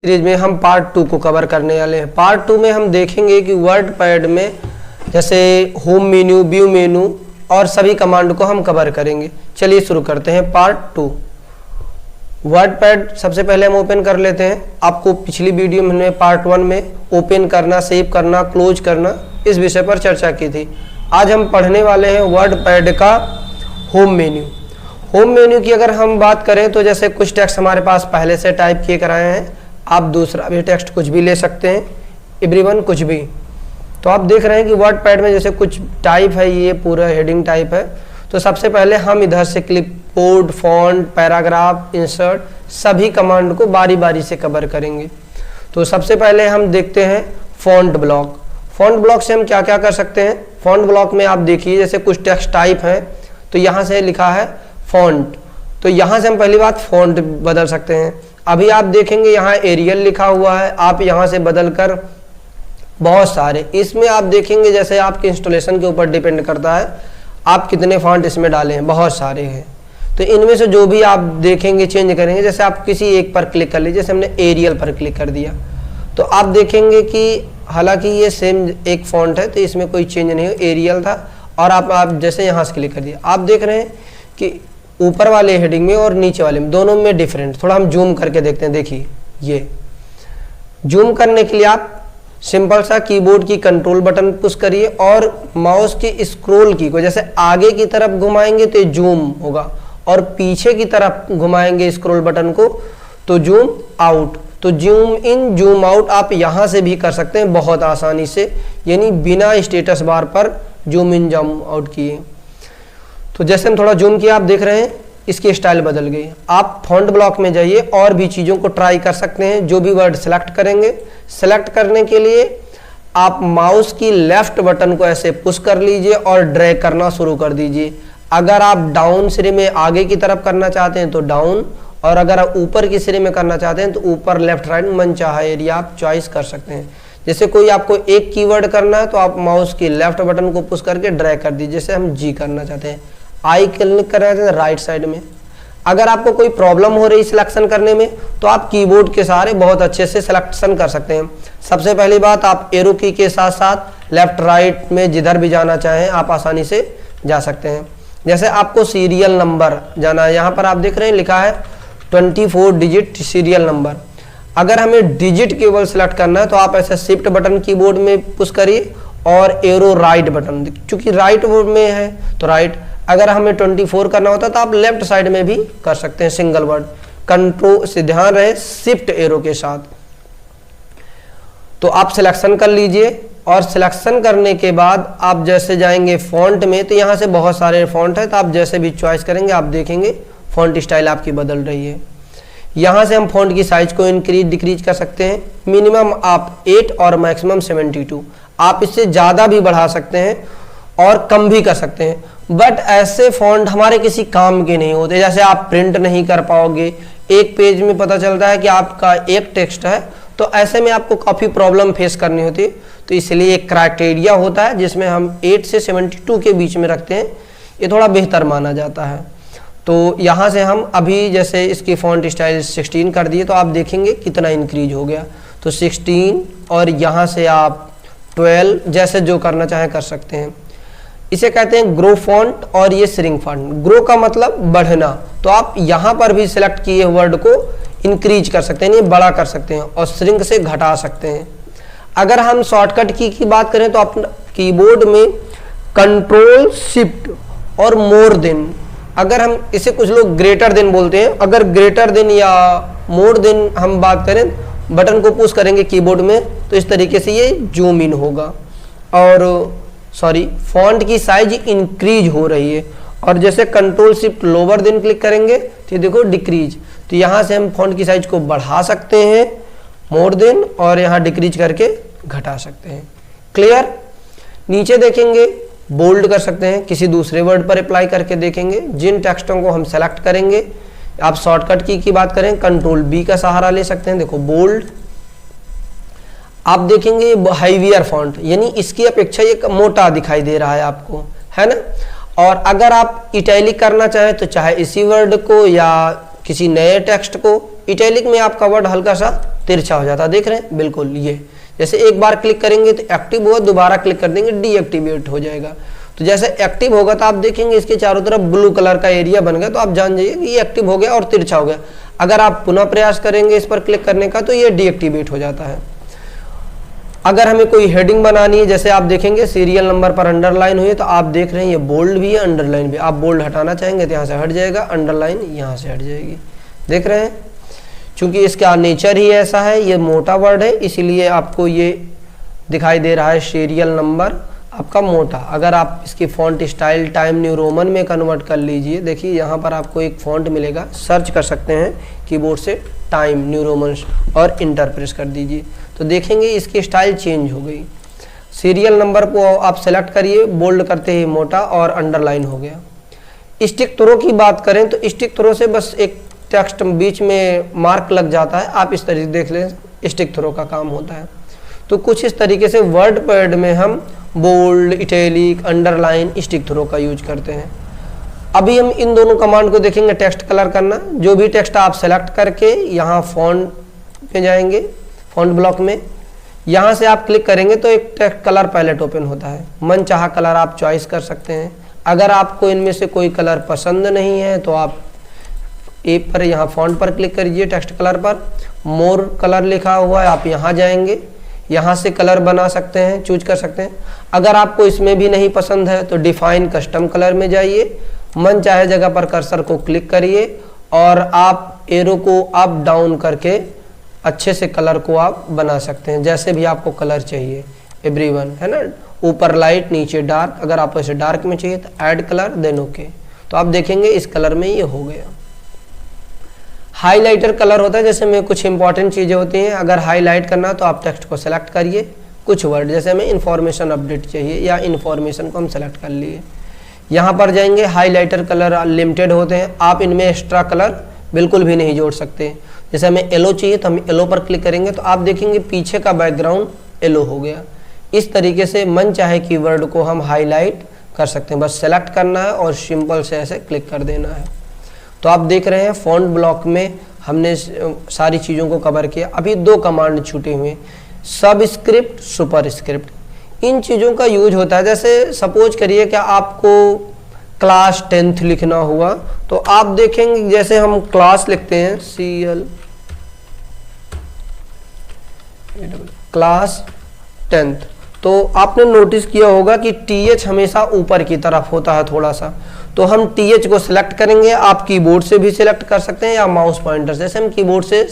Series में हम part 2 को कवर करने वाले हैं। पार्ट 2 में हम देखेंगे कि वर्डपैड में जैसे होम मेन्यू, व्यू मेन्यू और सभी कमांड को हम कवर करेंगे। चलिए शुरू करते हैं पार्ट 2। वर्डपैड सबसे पहले हम ओपन कर लेते हैं। आपको पिछली वीडियो में हमने पार्ट 1 में ओपन करना, सेव करना, क्लोज करना इस विषय पर चर्चा की थी। आज हम पढ़ने वाले हैं वर्डपैड का होम मेन्यू। होम मेन्यू की अगर हम बात करें तो जैसे कुछ टेक्स्ट हमारे पास पहले से टाइप किए कराए हैं, आप दूसरा भी टेक्स्ट कुछ भी ले सकते हैं, एवरीवन कुछ भी। तो आप देख रहे हैं कि वर्डपैड में जैसे कुछ टाइप है, ये पूरा हेडिंग टाइप है। तो सबसे पहले हम इधर से क्लिपबोर्ड, फॉन्ट, पैराग्राफ, इंसर्ट सभी कमांड को बारी बारी से कवर करेंगे। तो सबसे पहले हम देखते हैं फॉन्ट ब्लॉक। फॉन्ट ब्लॉक से हम क्या क्या कर सकते हैं। फॉन्ट ब्लॉक में आप देखिए जैसे कुछ टेक्स्ट टाइप है, तो यहाँ से लिखा है फॉन्ट, तो यहाँ से हम पहली बात फॉन्ट बदल सकते हैं। अभी आप देखेंगे यहाँ एरियल लिखा हुआ है, आप यहाँ से बदल कर बहुत सारे, इसमें आप देखेंगे जैसे आपके इंस्टॉलेशन के ऊपर डिपेंड करता है आप कितने फॉन्ट इसमें डाले हैं, बहुत सारे हैं। तो इनमें से जो भी आप देखेंगे चेंज करेंगे। जैसे आप किसी एक पर क्लिक कर लीजिए, जैसे हमने एरियल पर क्लिक कर दिया तो आप देखेंगे कि हालांकि ये सेम एक फॉन्ट है तो इसमें कोई चेंज नहीं हो, एरियल था। और आप जैसे यहाँ से क्लिक कर दिया, आप देख रहे हैं कि ऊपर वाले हेडिंग में और नीचे वाले में दोनों में डिफरेंट। थोड़ा हम जूम करके देखते हैं। देखिए ये जूम करने के लिए आप सिंपल सा कीबोर्ड की कंट्रोल बटन पुश करिए और माउस की स्क्रॉल की को जैसे आगे की तरफ घुमाएंगे तो ये जूम होगा, और पीछे की तरफ घुमाएंगे स्क्रॉल बटन को तो जूम आउट। तो जूम इन, जूम आउट आप यहाँ से भी कर सकते हैं बहुत आसानी से, यानी बिना स्टेटस बार पर जूम इन जूम आउट किए। तो जैसे हम थोड़ा जूम किया, आप देख रहे हैं इसकी स्टाइल बदल गई। आप फॉन्ट ब्लॉक में जाइए और भी चीज़ों को ट्राई कर सकते हैं। जो भी वर्ड सेलेक्ट करेंगे, सेलेक्ट करने के लिए आप माउस की लेफ्ट बटन को ऐसे पुश कर लीजिए और ड्रैग करना शुरू कर दीजिए। अगर आप डाउन सिरे में आगे की तरफ करना चाहते हैं तो डाउन, और अगर आप ऊपर की सिरे में करना चाहते हैं तो ऊपर लेफ्ट राइट मन चाहा एरिया आप चॉइस कर सकते हैं। जैसे कोई आपको एक कीवर्ड करना है तो आप माउस की लेफ्ट बटन को पुश करके ड्रैग कर दीजिए। जैसे हम जी करना चाहते हैं, आई क्लिक कर रहे थे राइट साइड में। अगर आपको कोई प्रॉब्लम हो रही सिलेक्शन करने में तो आप कीबोर्ड के सहारे बहुत अच्छे से सिलेक्शन कर सकते हैं। सबसे पहली बात, आप एरो की के साथ साथ लेफ्ट राइट में जिधर भी जाना चाहें आप आसानी से जा सकते हैं। जैसे आपको सीरियल नंबर जाना है, यहाँ पर आप देख रहे हैं लिखा है 24 डिजिट सीरियल नंबर। अगर हमें डिजिट केवल सिलेक्ट करना है तो आप ऐसे शिफ्ट बटन कीबोर्ड में पुश करिए और एरो राइट बटन, चूंकि राइट बोर्ड में है तो राइट। अगर हमें 24 करना होता तो आप लेफ्ट साइड में भी कर सकते हैं सिंगल वर्ड। कंट्रोल से ध्यान रहे शिफ्ट एरो के साथ। तो आप सिलेक्शन कर लीजिए और सिलेक्शन करने के बाद आप जैसे जाएंगे फॉन्ट में तो यहाँ से बहुत सारे फॉन्ट है, तो आप जैसे भी चॉइस करेंगे आप देखेंगे फॉन्ट स्टाइल आपकी बदल रही है। यहाँ से हम फॉन्ट की साइज को इंक्रीज डिक्रीज कर सकते हैं। मिनिमम आप 8 और मैक्सिमम 72। आप इससे ज़्यादा भी बढ़ा सकते हैं और कम भी कर सकते हैं, बट ऐसे फॉन्ट हमारे किसी काम के नहीं होते। जैसे आप प्रिंट नहीं कर पाओगे, एक पेज में पता चलता है कि आपका एक टेक्स्ट है, तो ऐसे में आपको काफ़ी प्रॉब्लम फेस करनी होती है। तो इसलिए एक क्राइटेरिया होता है जिसमें हम 8 से 72 के बीच में रखते हैं, ये थोड़ा बेहतर माना जाता है। तो यहाँ से हम अभी जैसे इसकी फॉन्ट स्टाइल 16 कर दिए तो आप देखेंगे कितना इंक्रीज हो गया। तो 16 और यहाँ से आप 12 जैसे जो करना चाहें कर सकते हैं। इसे कहते हैं ग्रो फॉन्ट और ये श्रिंक फॉन्ट। ग्रो का मतलब बढ़ना, तो आप यहाँ पर भी सिलेक्ट किए वर्ड को इंक्रीज कर सकते हैं, नहीं बड़ा कर सकते हैं, और श्रिंक से घटा सकते हैं। अगर हम शॉर्टकट की बात करें तो आप कीबोर्ड में कंट्रोल शिफ्ट और मोर देन, अगर हम इसे कुछ लोग ग्रेटर देन बोलते हैं, अगर ग्रेटर देन या मोर देन हम बात करें बटन को पुश करेंगे कीबोर्ड में तो इस तरीके से ये जूम इन होगा और फॉन्ट की साइज इंक्रीज हो रही है। और जैसे control shift lower than click करेंगे तो ये देखो डिक्रीज। तो यहाँ से हम फॉन्ट की साइज को बढ़ा सकते हैं मोर देन, और यहाँ डिक्रीज करके घटा सकते हैं। क्लियर। नीचे देखेंगे बोल्ड कर सकते हैं, किसी दूसरे वर्ड पर अप्लाई करके देखेंगे। जिन टेक्स्टों को हम सेलेक्ट करेंगे, आप शॉर्टकट की बात करें कंट्रोल बी का सहारा ले सकते हैं। देखो बोल्ड, आप देखेंगे हाईवियर फॉन्ट, यानी इसकी अपेक्षा ये मोटा दिखाई दे रहा है आपको, है ना। और अगर आप इटैलिक करना चाहें तो चाहे इसी वर्ड को या किसी नए टेक्स्ट को, इटैलिक में आपका वर्ड हल्का सा तिरछा हो जाता है। देख रहे हैं बिल्कुल, ये जैसे एक बार क्लिक करेंगे तो एक्टिव हुआ, दोबारा क्लिक कर देंगे डीएक्टिवेट हो जाएगा। तो जैसे एक्टिव होगा तो आप देखेंगे इसके चारों तरफ ब्लू कलर का एरिया बन गया, तो आप जान जाइए कि ये एक्टिव हो गया और तिरछा हो गया। अगर आप पुनः प्रयास करेंगे इस पर क्लिक करने का तो ये डीएक्टिवेट हो जाता है। अगर हमें कोई हेडिंग बनानी है, जैसे आप देखेंगे सीरियल नंबर पर अंडरलाइन हुई है, तो आप देख रहे हैं ये बोल्ड भी है, अंडरलाइन भी। आप बोल्ड हटाना चाहेंगे तो यहाँ से हट जाएगा, अंडरलाइन यहाँ से हट जाएगी। देख रहे हैं, चूंकि इसका नेचर ही ऐसा है, ये मोटा वर्ड है, इसीलिए आपको ये दिखाई दे रहा है सीरियल नंबर आपका मोटा। अगर आप इसकी font style time new Roman में कन्वर्ट कर लीजिए, देखिए यहाँ पर आपको एक फॉन्ट मिलेगा, सर्च कर सकते हैं कीबोर्ड से टाइम न्यू रोमन और इंटर प्रेस कर दीजिए, तो देखेंगे इसकी स्टाइल चेंज हो गई। सीरियल नंबर को आप सेलेक्ट करिए, बोल्ड करते ही मोटा और अंडरलाइन हो गया। स्टिक थ्रो की बात करें तो स्टिक थ्रो से बस एक टेक्स्ट बीच में मार्क लग जाता है, आप इस तरीके से देख लें, स्टिक थ्रो का काम होता है। तो कुछ इस तरीके से वर्ड पैड में हम bold, italic, underline, strikethrough का यूज करते हैं। अभी हम इन दोनों कमांड को देखेंगे। टेक्स्ट कलर करना, जो भी टेक्स्ट आप सेलेक्ट करके यहाँ फॉन्ट में जाएंगे, फॉन्ट ब्लॉक में यहाँ से आप क्लिक करेंगे तो एक टेक्स्ट कलर पैलेट ओपन होता है। मन चाहा कलर आप चॉइस कर सकते हैं। अगर आपको इनमें से कोई कलर पसंद नहीं है तो आप ए पर यहाँ फॉन्ट पर क्लिक करिए, टेक्स्ट कलर पर मोर कलर लिखा हुआ है, आप यहाँ जाएंगे, यहाँ से कलर बना सकते हैं, चूज कर सकते हैं। अगर आपको इसमें भी नहीं पसंद है तो डिफाइन कस्टम कलर में जाइए, मन चाहे जगह पर कर्सर को क्लिक करिए और आप एरो को अप डाउन करके अच्छे से कलर को आप बना सकते हैं, जैसे भी आपको कलर चाहिए। एवरीवन है ना, ऊपर लाइट नीचे डार्क, अगर आपको इसे डार्क में चाहिए तो ऐड कलर देन ओके, तो आप देखेंगे इस कलर में ये हो गया। हाईलाइटर कलर होता है, जैसे में कुछ इंपॉर्टेंट चीज़ें होती हैं, अगर हाईलाइट करना तो आप टेक्स्ट को सेलेक्ट करिए, कुछ वर्ड जैसे हमें इन्फॉर्मेशन अपडेट चाहिए या इन्फॉर्मेशन को हम सेलेक्ट कर लिए, यहाँ पर जाएंगे। हाईलाइटर कलर लिमिटेड होते हैं, आप इनमें एक्स्ट्रा कलर बिल्कुल भी नहीं जोड़ सकते। जैसे हमें येलो चाहिए तो हम येलो पर क्लिक करेंगे तो आप देखेंगे पीछे का बैकग्राउंड येलो हो गया। इस तरीके से मन चाहे कीवर्ड को हम हाईलाइट कर सकते हैं, बस सेलेक्ट करना है और सिंपल से ऐसे क्लिक कर देना है। तो आप देख रहे हैं फॉन्ट ब्लॉक में हमने सारी चीज़ों को कवर किया। अभी दो कमांड छूटे हुए, सब स्क्रिप्ट, सुपर स्क्रिप्ट। इन चीज़ों का यूज होता है, जैसे सपोज करिए कि आपको क्लास 10th लिखना हुआ तो आप देखेंगे जैसे हम क्लास लिखते हैं CL क्लास 10th, तो आपने नोटिस किया होगा कि TH हमेशा ऊपर की तरफ होता है थोड़ा सा, तो हम TH को सिलेक्ट करेंगे। आप कीबोर्ड से भी सिलेक्ट कर सकते हैं या माउस पॉइंटर, जैसे हम कीबोर्ड से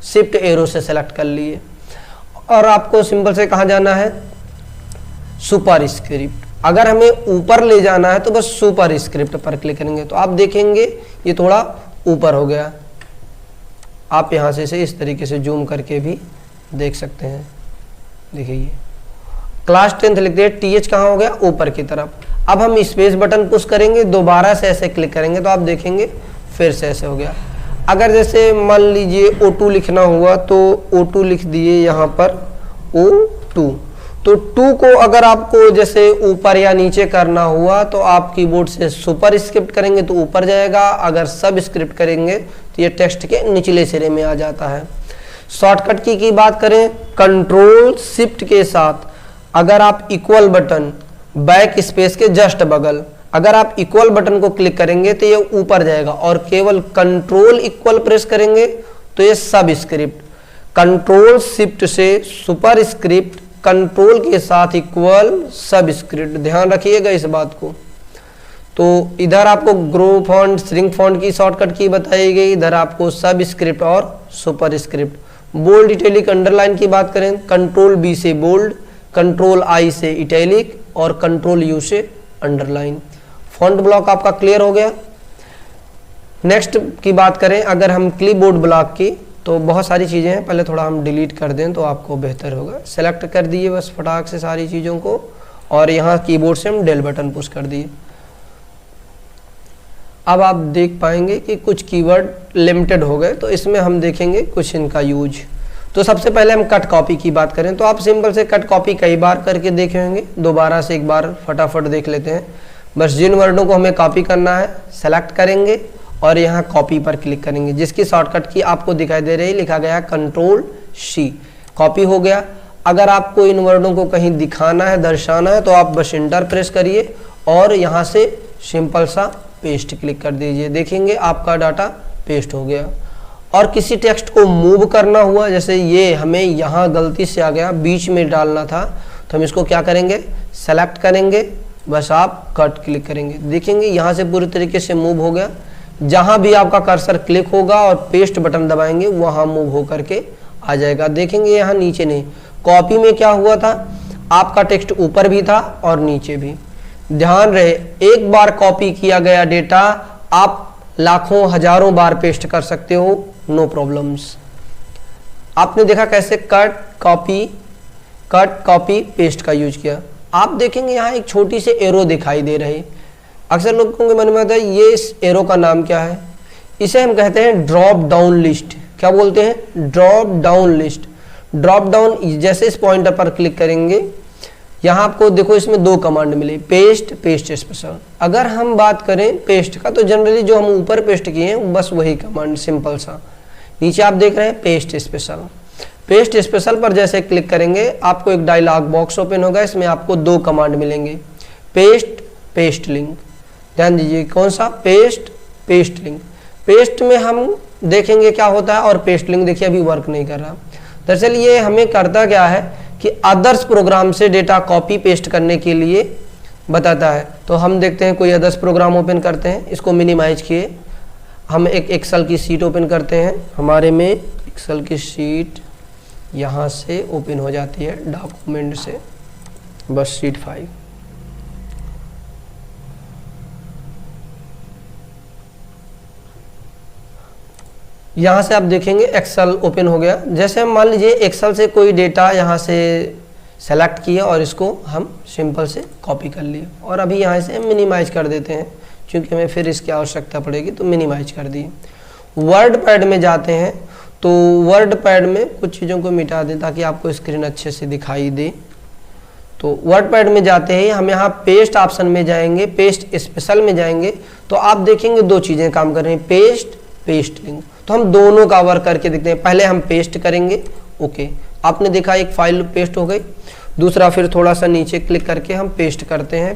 शिफ्ट एरो से सिलेक्ट कर लिए और आपको सिंपल से कहाँ जाना है, सुपर स्क्रिप्ट। अगर हमें ऊपर ले जाना है तो बस सुपर स्क्रिप्ट पर क्लिक करेंगे तो आप देखेंगे ये थोड़ा ऊपर हो गया। आप यहाँ से इसे इस तरीके से जूम करके भी देख सकते हैं। देखिए ये क्लास 10th लिखते हैं, TH कहाँ हो गया, ऊपर की तरफ। अब हम स्पेस बटन पुश करेंगे, दोबारा से ऐसे क्लिक करेंगे तो आप देखेंगे फिर से ऐसे हो गया। अगर जैसे मान लीजिए O2 लिखना हुआ तो O2 लिख दिए यहाँ पर O2, तो 2 को अगर आपको जैसे ऊपर या नीचे करना हुआ तो आप कीबोर्ड से सुपर स्क्रिप्ट करेंगे तो ऊपर जाएगा, अगर सब स्क्रिप्ट करेंगे तो ये टेक्स्ट के निचले सिरे में आ जाता है। शॉर्टकट की बात करें, कंट्रोल शिफ्ट के साथ अगर आप इक्वल बटन बैक स्पेस के जस्ट बगल, अगर आप इक्वल बटन को क्लिक करेंगे तो ये ऊपर जाएगा और केवल कंट्रोल इक्वल प्रेस करेंगे तो ये सब स्क्रिप्ट। कंट्रोल शिफ्ट से सुपर स्क्रिप्ट, कंट्रोल के साथ इक्वल सब स्क्रिप्ट, ध्यान रखिएगा इस बात को। तो इधर आपको ग्रो फॉन्ट, श्रिंक फॉन्ट की शॉर्टकट की बताई गई, इधर आपको सब subscript superscript. Bold, italic, underline की बात करें, कंट्रोल B से बोल्ड, कंट्रोल I से इटैलिक और कंट्रोल U से अंडरलाइन। फॉन्ट ब्लॉक आपका क्लियर हो गया। नेक्स्ट की बात करें अगर हम क्लिपबोर्ड ब्लॉक की, तो बहुत सारी चीज़ें हैं, पहले थोड़ा हम डिलीट कर दें तो आपको बेहतर होगा। सेलेक्ट कर दिए बस फटाक से सारी चीज़ों को और यहाँ कीबोर्ड से हम डेल बटन पुश कर दिए। अब आप देख पाएंगे कि कुछ कीवर्ड लिमिटेड हो गए, तो इसमें हम देखेंगे कुछ इनका यूज। तो सबसे पहले हम कट कॉपी की बात करें तो आप सिंपल से कट कॉपी कई बार करके देखे होंगे, दोबारा से एक बार फटाफट देख लेते हैं। बस जिन वर्डों को हमें कॉपी करना है सेलेक्ट करेंगे और यहाँ कॉपी पर क्लिक करेंगे, जिसकी शॉर्टकट की आपको दिखाई दे रही है, लिखा गया Ctrl+C, कॉपी हो गया। अगर आपको इन वर्डों को कहीं दिखाना है, दर्शाना है, तो आप बस इंटर प्रेस करिए और यहाँ से सिंपल सा पेस्ट क्लिक कर दीजिए, देखेंगे आपका डाटा पेस्ट हो गया। और किसी टेक्स्ट को मूव करना हुआ, जैसे ये हमें यहाँ गलती से आ गया, बीच में डालना था, तो हम इसको क्या करेंगे, सेलेक्ट करेंगे, बस आप कट क्लिक करेंगे, देखेंगे यहाँ से पूरी तरीके से मूव हो गया। जहाँ भी आपका कर्सर क्लिक होगा और पेस्ट बटन दबाएंगे वहाँ मूव हो करके आ जाएगा, देखेंगे यहाँ नीचे नहीं। कॉपी में क्या हुआ था, आपका टेक्स्ट ऊपर भी था और नीचे भी। ध्यान रहे, एक बार कॉपी किया गया डेटा आप लाखों हजारों बार पेस्ट कर सकते हो, नो प्रॉब्लम्स। आपने देखा कैसे कट कॉपी पेस्ट का यूज किया। आप देखेंगे यहाँ एक छोटी सी एरो दिखाई दे रही, अक्सर लोगों के मन में आता है ये इस एरो का नाम क्या है, इसे हम कहते हैं ड्रॉप डाउन लिस्ट। क्या बोलते हैं, drop down list. Drop down, जैसे इस पॉइंटर पर क्लिक करेंगे, यहाँ आपको देखो इसमें दो कमांड मिले, पेस्ट स्पेशल। अगर हम बात करें पेस्ट का, तो जनरली जो हम ऊपर पेस्ट किए हैं बस वही कमांड, सिंपल सा। नीचे आप देख रहे हैं पेस्ट स्पेशल। पेस्ट स्पेशल पर जैसे क्लिक करेंगे आपको एक डायलॉग बॉक्स ओपन होगा, इसमें आपको दो कमांड मिलेंगे, पेस्ट लिंक। ध्यान दीजिए कौन सा, पेस्ट लिंक। पेस्ट में हम देखेंगे क्या होता है, और पेस्ट लिंक देखिए अभी वर्क नहीं कर रहा। दरअसल ये हमें करता क्या है कि अदर्स प्रोग्राम से डेटा कॉपी पेस्ट करने के लिए बताता है। तो हम देखते हैं कोई अदर्स प्रोग्राम ओपन करते हैं, इसको मिनिमाइज किए, हम एक एक्सेल की शीट ओपन करते हैं। हमारे में एक्सेल की शीट यहाँ से ओपन हो जाती है डॉक्यूमेंट से, बस शीट 5। यहाँ से आप देखेंगे एक्सेल ओपन हो गया। जैसे हम मान लीजिए एक्सेल से कोई डेटा यहाँ से सेलेक्ट किया और इसको हम सिंपल से कॉपी कर लिए, और अभी यहाँ से मिनिमाइज कर देते हैं क्योंकि हमें फिर इसकी आवश्यकता पड़ेगी, तो मिनिमाइज कर दिए। वर्ड पैड में जाते हैं, तो वर्ड पैड में कुछ चीज़ों को मिटा दें ताकि आपको स्क्रीन अच्छे से दिखाई दे। तो वर्ड पैड में जाते हैं, हम यहाँ पेस्ट ऑप्शन में जाएंगे, पेस्ट स्पेशल में जाएंगे, तो आप देखेंगे दो चीज़ें काम कर रही हैं, पेस्ट लिंक। तो हम दोनों का वर्क करके देखते हैं। पहले हम पेस्ट करेंगे, ओके, आपने देखा एक फाइल पेस्ट हो गई। दूसरा फिर थोड़ा सा नीचे क्लिक करके हम पेस्ट करते हैं,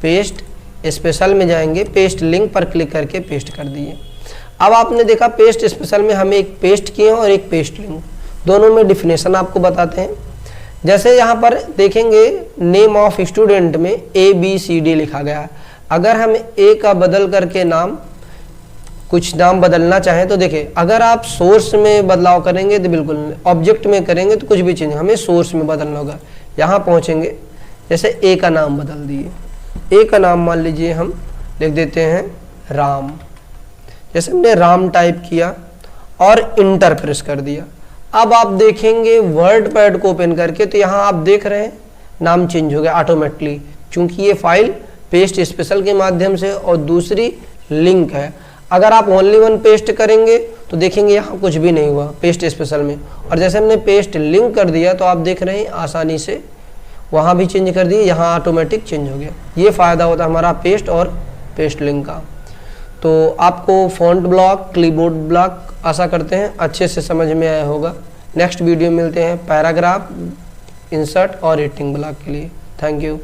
पेस्ट स्पेशल में जाएंगे, पेस्ट लिंक पर क्लिक करके पेस्ट कर दिए। अब आपने देखा पेस्ट स्पेशल में हमें एक पेस्ट किए और एक पेस्ट लिंक, दोनों में डिफिनेशन आपको बताते हैं। जैसे यहाँ पर देखेंगे नेम ऑफ स्टूडेंट में ABCD लिखा गया है। अगर हम ए का बदल करके नाम, कुछ नाम बदलना चाहें तो देखिए, अगर आप सोर्स में बदलाव करेंगे तो बिल्कुल नहीं, ऑब्जेक्ट में करेंगे तो कुछ भी चीज़, हमें सोर्स में बदलना होगा। यहाँ पहुँचेंगे, जैसे ए का नाम बदल दिए, ए का नाम मान लीजिए हम लिख देते हैं राम। जैसे हमने राम टाइप किया और इंटर प्रेस कर दिया। अब आप देखेंगे वर्ड पैड को ओपन करके, तो यहाँ आप देख रहे हैं नाम चेंज हो गया ऑटोमेटिकली, क्योंकि ये फाइल पेस्ट स्पेशल के माध्यम से और दूसरी लिंक है। अगर आप ओनली वन पेस्ट करेंगे तो देखेंगे यहाँ कुछ भी नहीं हुआ पेस्ट स्पेशल में, और जैसे हमने पेस्ट लिंक कर दिया तो आप देख रहे हैं आसानी से वहाँ भी चेंज कर दिए, यहाँ ऑटोमेटिक चेंज हो गया। ये फ़ायदा होता है हमारा पेस्ट और पेस्ट लिंक का। तो आपको फॉन्ट ब्लॉक, क्लीबोर्ड ब्लॉक आशा करते हैं अच्छे से समझ में आया होगा। नेक्स्ट वीडियो मिलते हैं पैराग्राफ, इंसर्ट और रेटिंग ब्लॉक के लिए। Thank you.